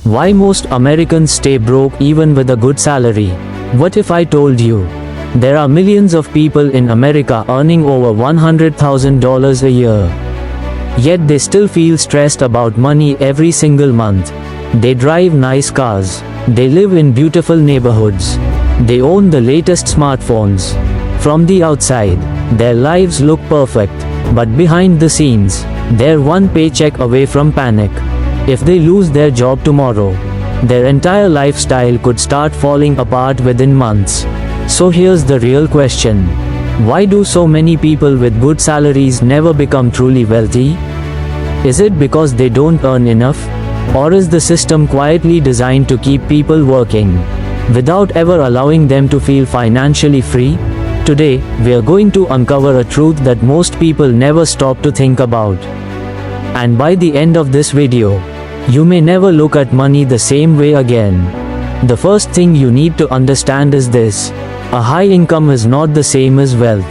Why most Americans stay broke even with a good salary? What if I told you? There are millions of people in America earning over $100,000 a year. Yet they still feel stressed about money every single month. They drive nice cars. They live in beautiful neighborhoods. They own the latest smartphones. From the outside, their lives look perfect. But behind the scenes, they're one paycheck away from panic. If they lose their job tomorrow, their entire lifestyle could start falling apart within months. So here's the real question. Why do so many people with good salaries never become truly wealthy? Is it because they don't earn enough? Or is the system quietly designed to keep people working, without ever allowing them to feel financially free? Today, we are going to uncover a truth that most people never stop to think about. And by the end of this video, you may never look at money the same way again. The first thing you need to understand is this. A high income is not the same as wealth.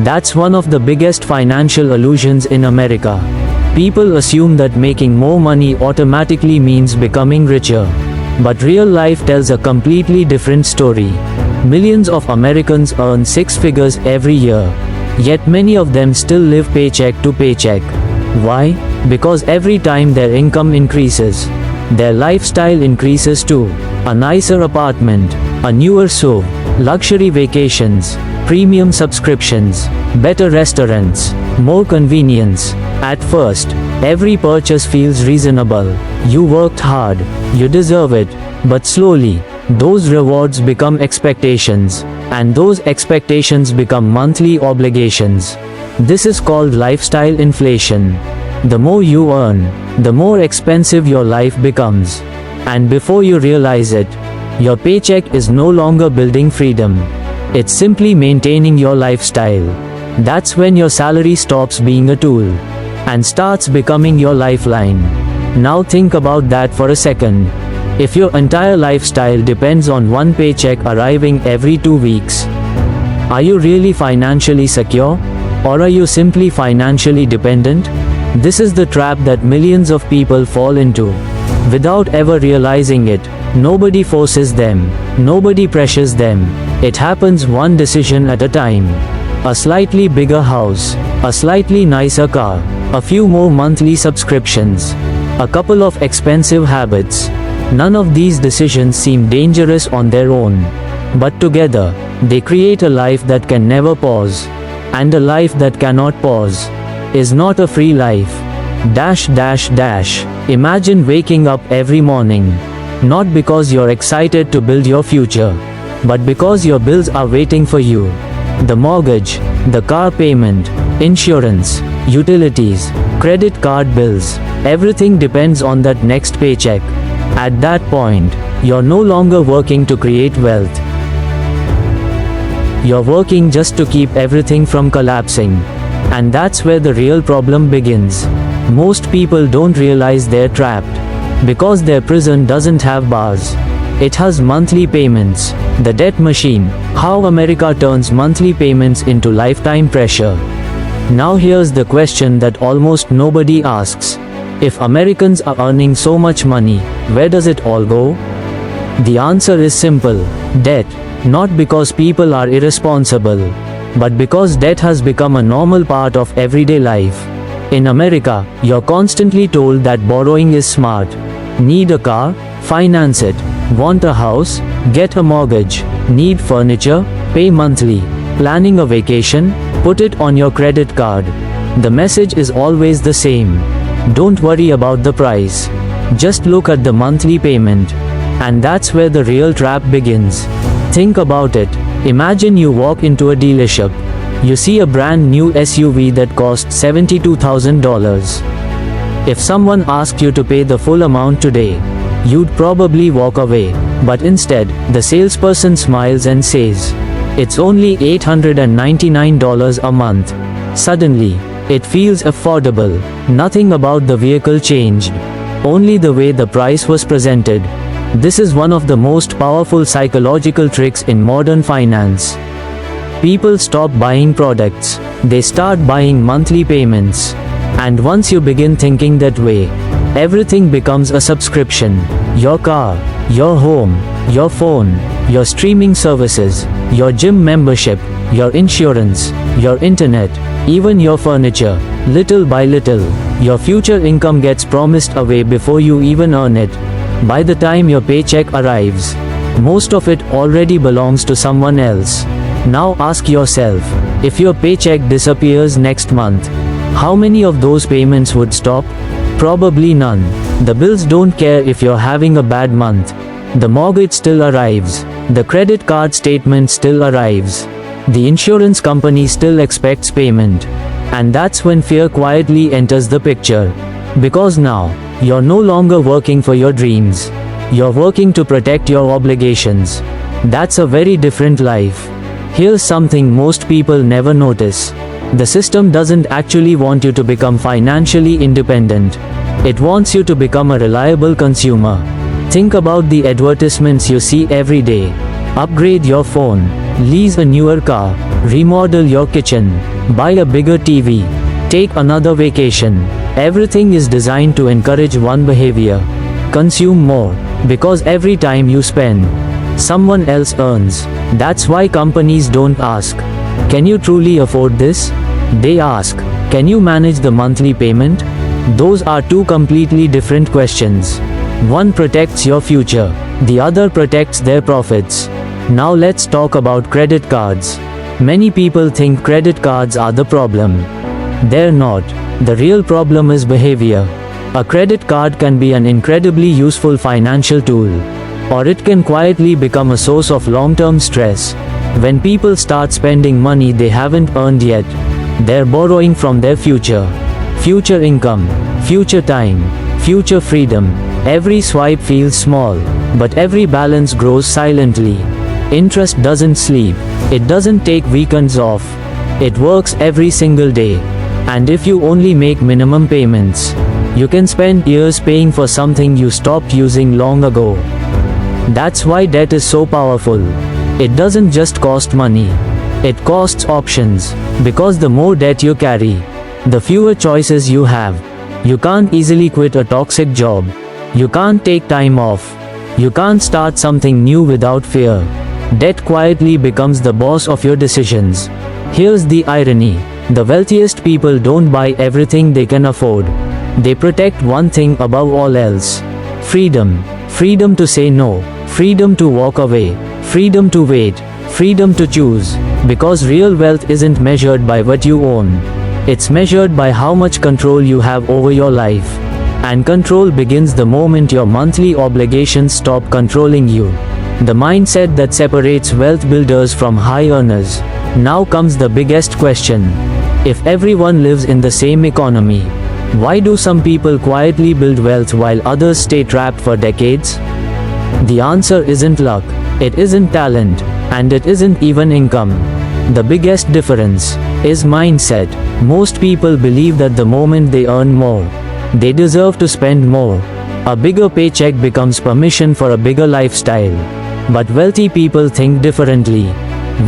That's one of the biggest financial illusions in America. People assume that making more money automatically means becoming richer. But real life tells a completely different story. Millions of Americans earn six figures every year. Yet many of them still live paycheck to paycheck. Why? Because every time their income increases, their lifestyle increases too. A nicer apartment, a newer SUV, luxury vacations, premium subscriptions, better restaurants, more convenience. At first, every purchase feels reasonable. You worked hard, you deserve it. But slowly, those rewards become expectations, and those expectations become monthly obligations. This is called lifestyle inflation. The more you earn, the more expensive your life becomes. And before you realize it, your paycheck is no longer building freedom. It's simply maintaining your lifestyle. That's when your salary stops being a tool and starts becoming your lifeline. Now think about that for a second. If your entire lifestyle depends on one paycheck arriving every 2 weeks, are you really financially secure? Or are you simply financially dependent? This is the trap that millions of people fall into. Without ever realizing it, nobody forces them, nobody pressures them. It happens one decision at a time. A slightly bigger house, a slightly nicer car, a few more monthly subscriptions, a couple of expensive habits. None of these decisions seem dangerous on their own. But together, they create a life that can never pause. And a life that cannot pause is not a free life. Imagine waking up every morning, not because you're excited to build your future, but because your bills are waiting for you. The mortgage, the car payment, insurance, utilities, credit card bills, everything depends on that next paycheck. At that point, you're no longer working to create wealth. You're working just to keep everything from collapsing. And that's where the real problem begins. Most people don't realize they're trapped, because their prison doesn't have bars. It has monthly payments. The debt machine, how America turns monthly payments into lifetime pressure. Now here's the question that almost nobody asks. If Americans are earning so much money, where does it all go? The answer is simple: debt. Not because people are irresponsible, but because debt has become a normal part of everyday life. In America, you're constantly told that borrowing is smart. Need a car? Finance it. Want a house? Get a mortgage. Need furniture? Pay monthly. Planning a vacation? Put it on your credit card. The message is always the same. Don't worry about the price. Just look at the monthly payment. And that's where the real trap begins. Think about it. Imagine you walk into a dealership. You see a brand new SUV that costs $72,000. If someone asked you to pay the full amount today, you'd probably walk away. But instead, the salesperson smiles and says, "It's only $899 a month." Suddenly, it feels affordable. Nothing about the vehicle changed. Only the way the price was presented. This is one of the most powerful psychological tricks in modern finance. People stop buying products. They start buying monthly payments. And once you begin thinking that way, everything becomes a subscription. Your car, your home, your phone, your streaming services, your gym membership, your insurance, your internet, even your furniture. Little by little, your future income gets promised away before you even earn it. By the time your paycheck arrives, most of it already belongs to someone else. Now ask yourself, if your paycheck disappears next month, how many of those payments would stop? Probably none. The bills don't care if you're having a bad month. The mortgage still arrives. The credit card statement still arrives. The insurance company still expects payment. And that's when fear quietly enters the picture. Because now, you're no longer working for your dreams. You're working to protect your obligations. That's a very different life. Here's something most people never notice. The system doesn't actually want you to become financially independent. It wants you to become a reliable consumer. Think about the advertisements you see every day. Upgrade your phone, lease a newer car, remodel your kitchen, buy a bigger TV, take another vacation. Everything is designed to encourage one behavior: consume more. Because every time you spend, someone else earns. That's why companies don't ask, "Can you truly afford this?" They ask, "Can you manage the monthly payment?" Those are two completely different questions. One protects your future, the other protects their profits. Now let's talk about credit cards. Many people think credit cards are the problem. They're not. The real problem is behavior. A credit card can be an incredibly useful financial tool, or it can quietly become a source of long-term stress. When people start spending money they haven't earned yet, they're borrowing from their future. Future income, future time, future freedom. Every swipe feels small, but every balance grows silently. Interest doesn't sleep. It doesn't take weekends off. It works every single day. And if you only make minimum payments, you can spend years paying for something you stopped using long ago. That's why debt is so powerful. It doesn't just cost money. It costs options. Because the more debt you carry, the fewer choices you have. You can't easily quit a toxic job. You can't take time off. You can't start something new without fear. Debt quietly becomes the boss of your decisions. Here's the irony. The wealthiest people don't buy everything they can afford. They protect one thing above all else: freedom. Freedom to say no. Freedom to walk away. Freedom to wait. Freedom to choose. Because real wealth isn't measured by what you own. It's measured by how much control you have over your life. And control begins the moment your monthly obligations stop controlling you. The mindset that separates wealth builders from high earners. Now comes the biggest question. If everyone lives in the same economy, why do some people quietly build wealth while others stay trapped for decades? The answer isn't luck, it isn't talent, and it isn't even income. The biggest difference is mindset. Most people believe that the moment they earn more, they deserve to spend more. A bigger paycheck becomes permission for a bigger lifestyle. But wealthy people think differently.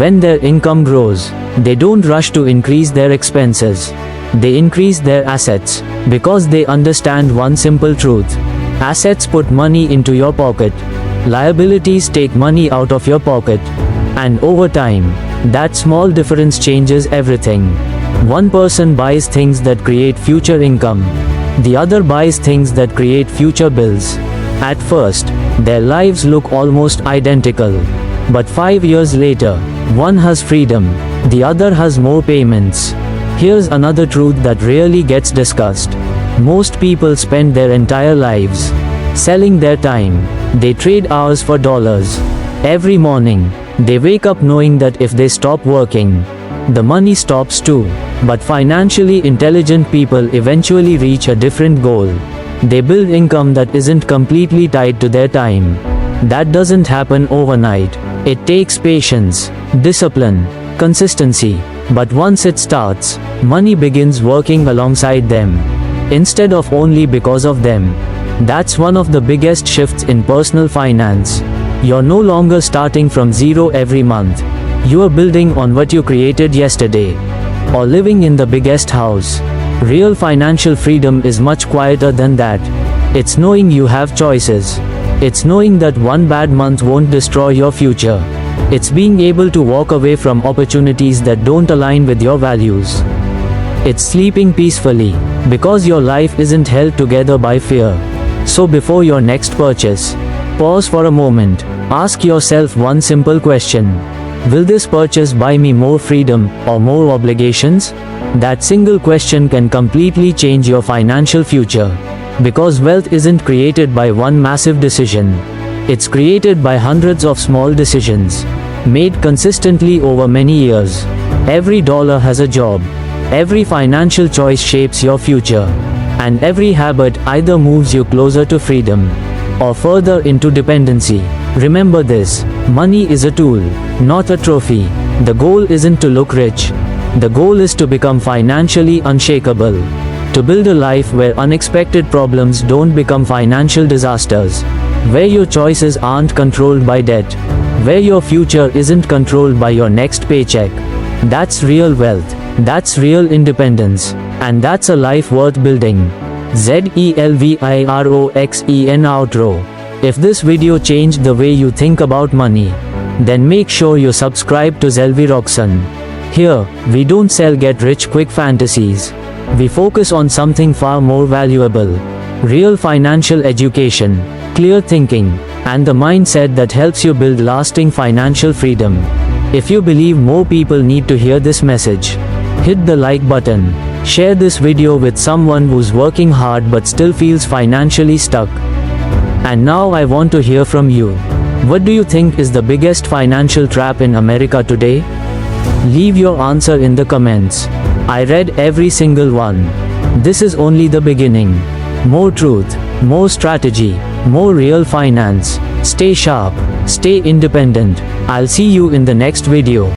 When their income grows, they don't rush to increase their expenses. They increase their assets, because they understand one simple truth. Assets put money into your pocket. Liabilities take money out of your pocket. And over time, that small difference changes everything. One person buys things that create future income. The other buys things that create future bills. At first, their lives look almost identical. But 5 years later, one has freedom, the other has more payments. Here's another truth that rarely gets discussed. Most people spend their entire lives selling their time. They trade hours for dollars. Every morning, they wake up knowing that if they stop working, the money stops too. But financially intelligent people eventually reach a different goal. They build income that isn't completely tied to their time. That doesn't happen overnight. It takes patience, discipline, consistency. But once it starts, money begins working alongside them, instead of only because of them. That's one of the biggest shifts in personal finance. You're no longer starting from zero every month. You are building on what you created yesterday. Or living in the biggest house. Real financial freedom is much quieter than that. It's knowing you have choices. It's knowing that one bad month won't destroy your future. It's being able to walk away from opportunities that don't align with your values. It's sleeping peacefully, because your life isn't held together by fear. So before your next purchase, pause for a moment. Ask yourself one simple question. Will this purchase buy me more freedom or more obligations? That single question can completely change your financial future. Because wealth isn't created by one massive decision. It's created by hundreds of small decisions, made consistently over many years. Every dollar has a job. Every financial choice shapes your future. And every habit either moves you closer to freedom or further into dependency. Remember this: money is a tool, not a trophy. The goal isn't to look rich. The goal is to become financially unshakable. To build a life where unexpected problems don't become financial disasters. Where your choices aren't controlled by debt. Where your future isn't controlled by your next paycheck. That's real wealth. That's real independence. And that's a life worth building. Zelviroxen outro. If this video changed the way you think about money, then make sure you subscribe to Zelviroxen. Here, we don't sell get-rich-quick fantasies. We focus on something far more valuable. Real financial education, clear thinking, and the mindset that helps you build lasting financial freedom. If you believe more people need to hear this message, hit the like button. Share this video with someone who's working hard but still feels financially stuck. And now I want to hear from you. What do you think is the biggest financial trap in America today? Leave your answer in the comments. I read every single one. This is only the beginning. More truth, more strategy, more real finance. Stay sharp, stay independent. I'll see you in the next video.